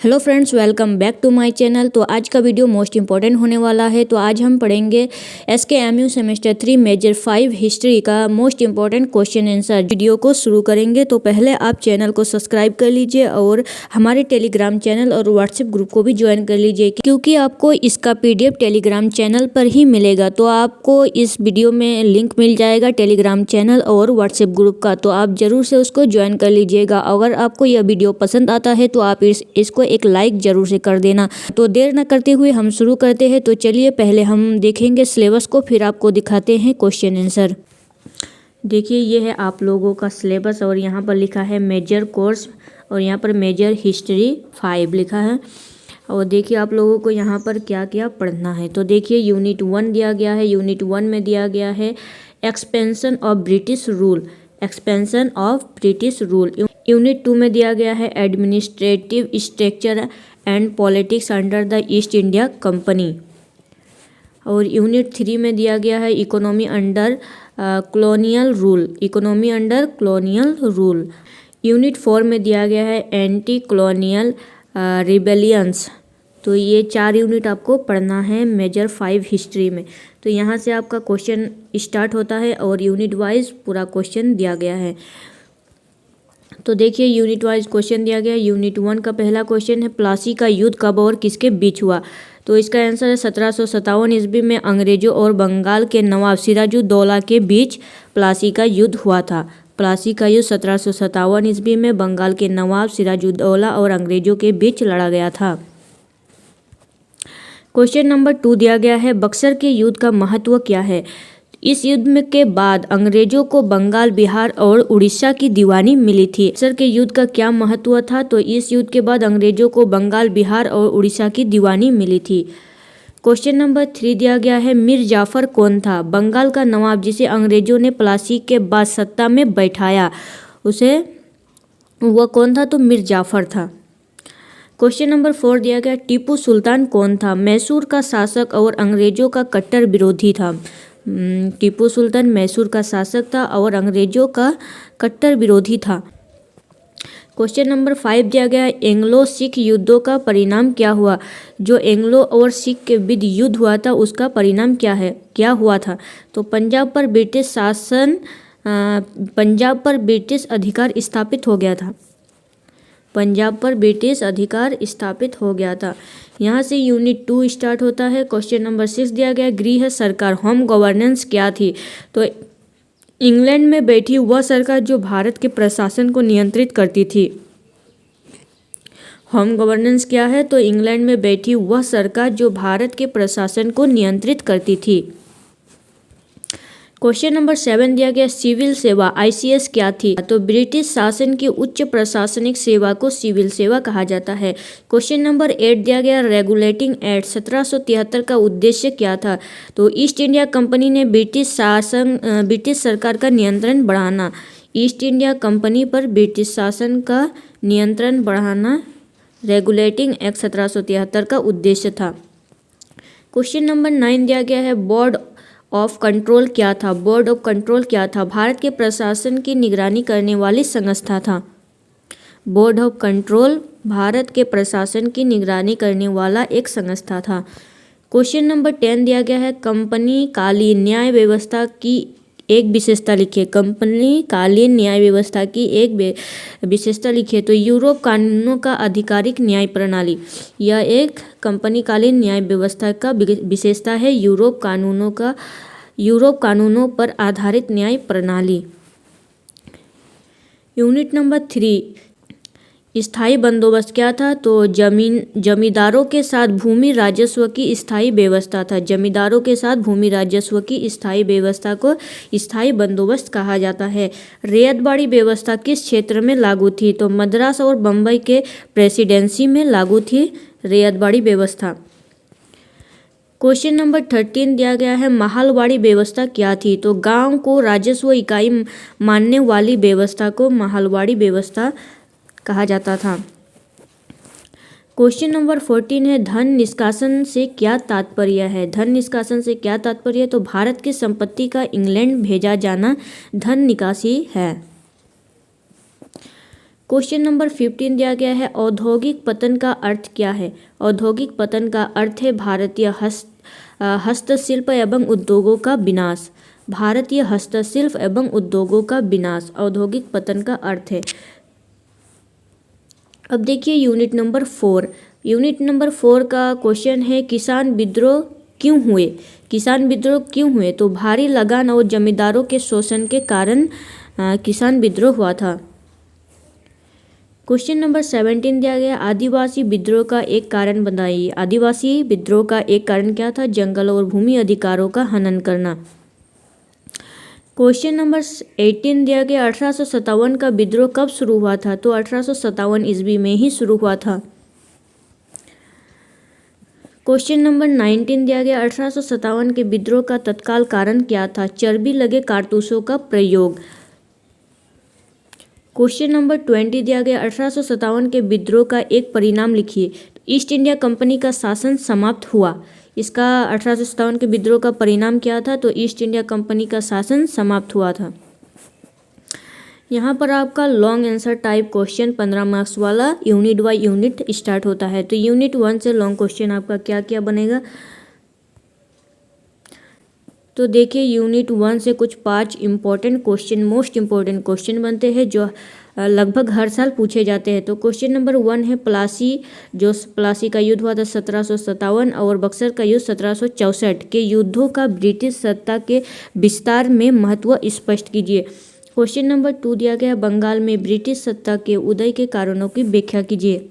Hello friends, welcome back to my channel. तो आज का वीडियो मोस्ट इंपॉर्टेंट होने वाला है। तो आज हम पढ़ेंगे SKMU सेमेस्टर 3 मेजर 5 हिस्ट्री का most important question answer. Video को शुरू करेंगे तो पहले आप चैनल को सब्सक्राइब कर लीजिए और हमारे टेलीग्राम चैनल और व्हाट्सएप ग्रुप को भी ज्वाइन कर लीजिए, क्योंकि आपको इसका PDF टेलीग्राम चैनल पर ही मिलेगा। तो आपको इस वीडियो में लिंक मिल जाएगा टेलीग्राम चैनल और व्हाट्सएप ग्रुप का, तो आप जरूर से उसको ज्वाइन कर लीजिएगा। अगर आपको यह वीडियो पसंद आता है तो आप इसको एक लाइक जरूर से कर देना। तो देर न करते हुए हम शुरू करते हैं। तो चलिए पहले हम देखेंगे सिलेबस को, फिर आपको दिखाते हैं क्वेश्चन आंसर। देखिए ये है आप लोगों का सिलेबस और यहाँ पर लिखा है मेजर कोर्स और यहाँ पर मेजर हिस्ट्री 5 लिखा है। और देखिए आप लोगों को यहाँ पर क्या क्या पढ़ना है। तो देखिए यूनिट 1 दिया गया है। यूनिट 1 में दिया गया है expansion of British rule, expansion of British rule. Unit 2 में दिया गया है administrative structure and politics under the east India company. और यूनिट 3 में दिया गया है economy under colonial rule, economy under colonial rule. Unit 4 में दिया गया है एंटी कॉलोनियल रिबेलियंस। तो ये 4 यूनिट आपको पढ़ना है मेजर 5 हिस्ट्री में। तो यहाँ से आपका क्वेश्चन स्टार्ट होता है और यूनिट वाइज पूरा क्वेश्चन दिया गया है। तो देखिए यूनिट वाइज क्वेश्चन दिया गया है। यूनिट 1 का पहला क्वेश्चन है प्लासी का युद्ध कब और किसके बीच हुआ। तो इसका आंसर है 1757 ईस्वी में अंग्रेजों और बंगाल के नवाब सिराजुद्दौला के बीच प्लासी का युद्ध हुआ था। प्लासी का युद्ध 1757 ईस्वी में बंगाल के नवाब सिराजुद्दौला और अंग्रेजों के बीच लड़ा गया था। क्वेश्चन नंबर 2 दिया गया है बक्सर के युद्ध का महत्व क्या है। इस युद्ध के बाद अंग्रेजों को बंगाल, बिहार और उड़ीसा की दीवानी मिली थी। बक्सर के युद्ध का क्या महत्व था। तो इस युद्ध के बाद अंग्रेजों को बंगाल, बिहार और उड़ीसा की दीवानी मिली थी। क्वेश्चन नंबर 3 दिया गया है मीर जाफर कौन था। बंगाल का नवाब जिसे अंग्रेजों ने प्लासी के बाद सत्ता में बैठाया, वह कौन था। तो मीर जाफर था। क्वेश्चन नंबर 4 दिया गया टीपू सुल्तान कौन था। मैसूर का शासक और अंग्रेजों का कट्टर विरोधी था। टीपू सुल्तान मैसूर का शासक था और अंग्रेजों का कट्टर विरोधी था। क्वेश्चन नंबर 5 दिया गया एंग्लो सिख युद्धों का परिणाम क्या हुआ। जो एंग्लो और सिख के बीच युद्ध हुआ था उसका परिणाम क्या हुआ था। तो पंजाब पर ब्रिटिश अधिकार स्थापित हो गया था। पंजाब पर ब्रिटिश अधिकार स्थापित हो गया था। यहाँ से यूनिट 2 स्टार्ट होता है। क्वेश्चन नंबर 6 दिया गया गृह सरकार, होम गवर्नेंस क्या थी। तो इंग्लैंड में बैठी वह सरकार जो भारत के प्रशासन को नियंत्रित करती थी। होम गवर्नेंस क्या है। तो इंग्लैंड में बैठी वह सरकार जो भारत के प्रशासन को नियंत्रित करती थी। क्वेश्चन नंबर 7 दिया गया सिविल सेवा ICS क्या थी। तो ब्रिटिश शासन की उच्च प्रशासनिक सेवा को सिविल सेवा कहा जाता है। क्वेश्चन नंबर 8 दिया गया रेगुलेटिंग एक्ट 1773 का उद्देश्य क्या था। तो ईस्ट इंडिया कंपनी ने ब्रिटिश सरकार का नियंत्रण बढ़ाना। ईस्ट इंडिया कंपनी पर ब्रिटिश शासन का नियंत्रण बढ़ाना रेगुलेटिंग एक्ट 1773 का उद्देश्य था। क्वेश्चन नंबर 9 दिया गया है बोर्ड ऑफ कंट्रोल क्या था। बोर्ड ऑफ कंट्रोल क्या था। भारत के प्रशासन की निगरानी करने वाली संस्था था। बोर्ड ऑफ कंट्रोल भारत के प्रशासन की निगरानी करने वाला एक संस्था था। क्वेश्चन नंबर 10 दिया गया है कंपनी कालीन न्याय व्यवस्था की एक विशेषता लिखिए। कंपनी कालीन न्याय व्यवस्था की एक विशेषता लिखिए। तो यूरोप कानूनों का आधिकारिक न्याय प्रणाली, यह एक कंपनी कालीन न्याय व्यवस्था का विशेषता है। यूरोप कानूनों पर आधारित न्याय प्रणाली। यूनिट नंबर 3 स्थायी बंदोबस्त क्या था। तो जमींदारों के साथ भूमि राजस्व की स्थायी व्यवस्था था। जमींदारों के साथ भूमि राजस्व की स्थायी व्यवस्था को स्थायी बंदोबस्त कहा जाता है। रैयतबाड़ी व्यवस्था किस क्षेत्र में लागू थी। तो मद्रास और बम्बई के प्रेसिडेंसी में लागू थी रैयतबाड़ी व्यवस्था। क्वेश्चन नंबर 13 दिया गया है महालवाड़ी व्यवस्था क्या थी। तो गांव को राजस्व इकाई मानने वाली व्यवस्था को महालवाड़ी व्यवस्था कहा जाता था। क्वेश्चन नंबर 14 है धन निष्कासन से क्या तात्पर्य है। धन निष्कासन से क्या तात्पर्य है। तो भारत की संपत्ति का इंग्लैंड भेजा जाना धन निकासी है। क्वेश्चन नंबर 15 दिया गया है, औद्योगिक पतन का अर्थ क्या है। औद्योगिक पतन का अर्थ है भारतीय हस्तशिल्प एवं उद्योगों का विनाश। भारतीय हस्तशिल्प एवं उद्योगों का विनाश औद्योगिक पतन का अर्थ है। अब देखिए यूनिट नंबर 4। यूनिट नंबर 4 का क्वेश्चन है, किसान विद्रोह क्यों हुए। किसान विद्रोह क्यों हुए, तो भारी लगान और जमींदारों के शोषण के कारण किसान विद्रोह हुआ था। क्वेश्चन नंबर 17 दिया गया, आदिवासी विद्रोह का एक कारण बताइए। आदिवासी विद्रोह का एक कारण क्या था, जंगल और भूमि अधिकारों का हनन करना। क्वेश्चन नंबर 18 दिया गया, 1857 का विद्रोह कब शुरू हुआ था, तो 1857 ईस्वी में ही शुरू हुआ था। क्वेश्चन नंबर 19 दिया गया, 1857 के विद्रोह का तत्काल कारण क्या था, चर्बी लगे कारतूसों का प्रयोग। क्वेश्चन नंबर 20 दिया गया, 1857 के विद्रोह का एक परिणाम लिखिए। ईस्ट इंडिया कंपनी का शासन समाप्त हुआ। इसका 1857 के विद्रोह का परिणाम क्या था, तो ईस्ट इंडिया कंपनी का शासन समाप्त हुआ था। यहाँ पर आपका long answer type question 15 marks वाला यूनिट बाय यूनिट स्टार्ट होता है। तो यूनिट 1 से लॉन्ग क्वेश्चन आपका क्या क्या बनेगा, तो देखिए यूनिट 1 से कुछ 5 important question, most important question बनते हैं जो लगभग हर साल पूछे जाते हैं। तो क्वेश्चन नंबर 1 है, प्लासी का युद्ध हुआ था 1757 और बक्सर का युद्ध 1764 के युद्धों का ब्रिटिश सत्ता के विस्तार में महत्व स्पष्ट कीजिए। क्वेश्चन नंबर 2 दिया गया, बंगाल में ब्रिटिश सत्ता के उदय के कारणों की व्याख्या कीजिए।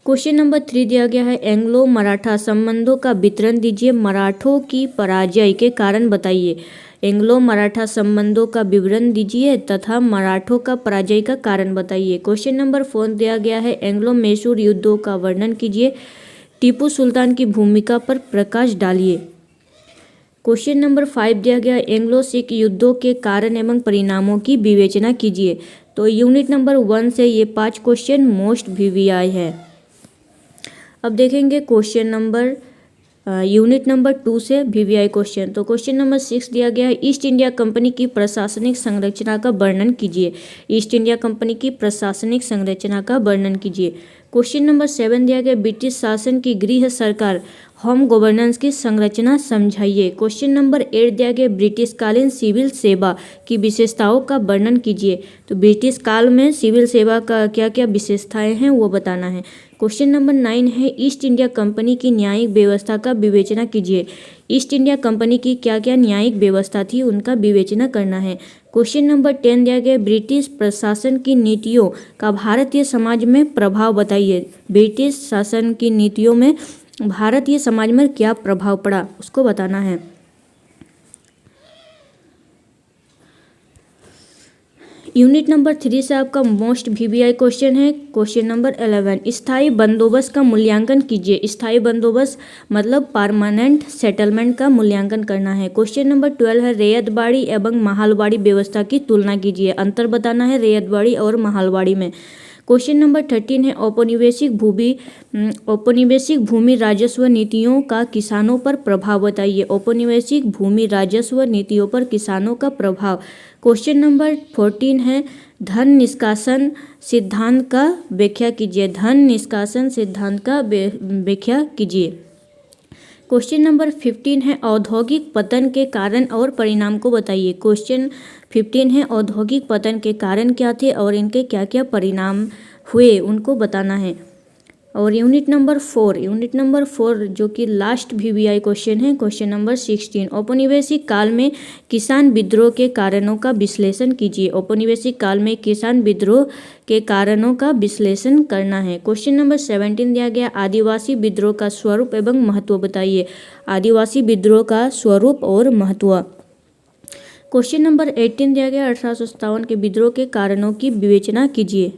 क्वेश्चन नंबर 3 दिया गया है, एंग्लो मराठा संबंधों का विवरण दीजिए, मराठों की पराजय के कारण बताइए। एंग्लो मराठा संबंधों का विवरण दीजिए तथा मराठों का पराजय का कारण बताइए। क्वेश्चन नंबर 4 दिया गया है, एंग्लो मैसूर युद्धों का वर्णन कीजिए, टीपू सुल्तान की भूमिका पर प्रकाश डालिए। क्वेश्चन नंबर 5 दिया गया, एंग्लो सिख युद्धों के कारण एवं परिणामों की विवेचना कीजिए। तो यूनिट नंबर 1 से ये 5 क्वेश्चन मोस्ट VVI है। अब देखेंगे क्वेश्चन नंबर यूनिट नंबर 2 से VVI क्वेश्चन। तो क्वेश्चन नंबर 6 दिया गया है, ईस्ट इंडिया कंपनी की प्रशासनिक संरचना का वर्णन कीजिए। ईस्ट इंडिया कंपनी की प्रशासनिक संरचना का वर्णन कीजिए। क्वेश्चन नंबर 7 दिया गया, ब्रिटिश शासन की गृह सरकार होम गवर्नेंस की संरचना समझाइए। क्वेश्चन नंबर 8 दिया गया, ब्रिटिश कालीन सिविल सेवा की विशेषताओं का वर्णन कीजिए। तो ब्रिटिश काल में सिविल सेवा का क्या क्या विशेषताएं हैं वो बताना है। क्वेश्चन नंबर 9 है, ईस्ट इंडिया कंपनी की न्यायिक व्यवस्था का विवेचना कीजिए। ईस्ट इंडिया कंपनी की क्या क्या न्यायिक व्यवस्था थी उनका विवेचना करना है। क्वेश्चन नंबर 10 दिया गया, ब्रिटिश प्रशासन की नीतियों का भारतीय समाज में प्रभाव बताइए। ब्रिटिश शासन की नीतियों में भारतीय समाज में क्या प्रभाव पड़ा उसको बताना है। यूनिट नंबर 3 से आपका मोस्ट VVI क्वेश्चन है। क्वेश्चन नंबर 11, स्थायी बंदोबस्त का मूल्यांकन कीजिए। स्थायी बंदोबस्त मतलब परमानेंट सेटलमेंट का मूल्यांकन करना है। क्वेश्चन नंबर 12 है, रैयतबाड़ी एवं महालवाड़ी व्यवस्था की तुलना कीजिए। अंतर बताना है रैयतबाड़ी और महालवाड़ी में। क्वेश्चन नंबर 13 है, औपनिवेशिक भूमि राजस्व नीतियों का किसानों पर प्रभाव बताइए। औपनिवेशिक भूमि राजस्व नीतियों पर किसानों का प्रभाव। क्वेश्चन नंबर 14 है, धन निष्कासन सिद्धांत का व्याख्या कीजिए। धन निष्कासन सिद्धांत का व्याख्या कीजिए। क्वेश्चन नंबर 15 है, औद्योगिक पतन के कारण और परिणाम को बताइए। क्वेश्चन 15 है, औद्योगिक पतन के कारण क्या थे और इनके क्या क्या परिणाम हुए उनको बताना है। और यूनिट नंबर 4 जो कि लास्ट VVI क्वेश्चन है, क्वेश्चन नंबर 16, औपनिवेशिक काल में किसान विद्रोह के कारणों का विश्लेषण कीजिए। औपनिवेशिक काल में किसान विद्रोह के कारणों का विश्लेषण करना है। क्वेश्चन नंबर 17 दिया गया, आदिवासी विद्रोह का स्वरूप एवं महत्व बताइए। आदिवासी विद्रोह का स्वरूप और महत्व। क्वेश्चन नंबर 18 दिया गया, 1857 के विद्रोह के कारणों की विवेचना कीजिए।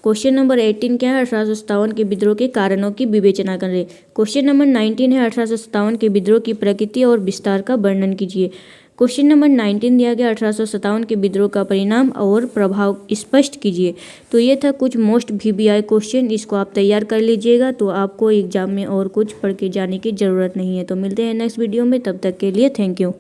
क्वेश्चन नंबर 18 क्या है, 1857 के विद्रोह के कारणों की विवेचना करें। क्वेश्चन नंबर 19 है, 1857 के विद्रोह की प्रकृति और विस्तार का वर्णन कीजिए। क्वेश्चन नंबर 19 दिया गया, 1857 के विद्रोह का परिणाम और प्रभाव स्पष्ट कीजिए। तो ये था कुछ मोस्ट VVI क्वेश्चन, इसको आप तैयार कर लीजिएगा तो आपको एग्जाम में और कुछ पढ़ के जाने की ज़रूरत नहीं है। तो मिलते हैं नेक्स्ट वीडियो में, तब तक के लिए थैंक यू।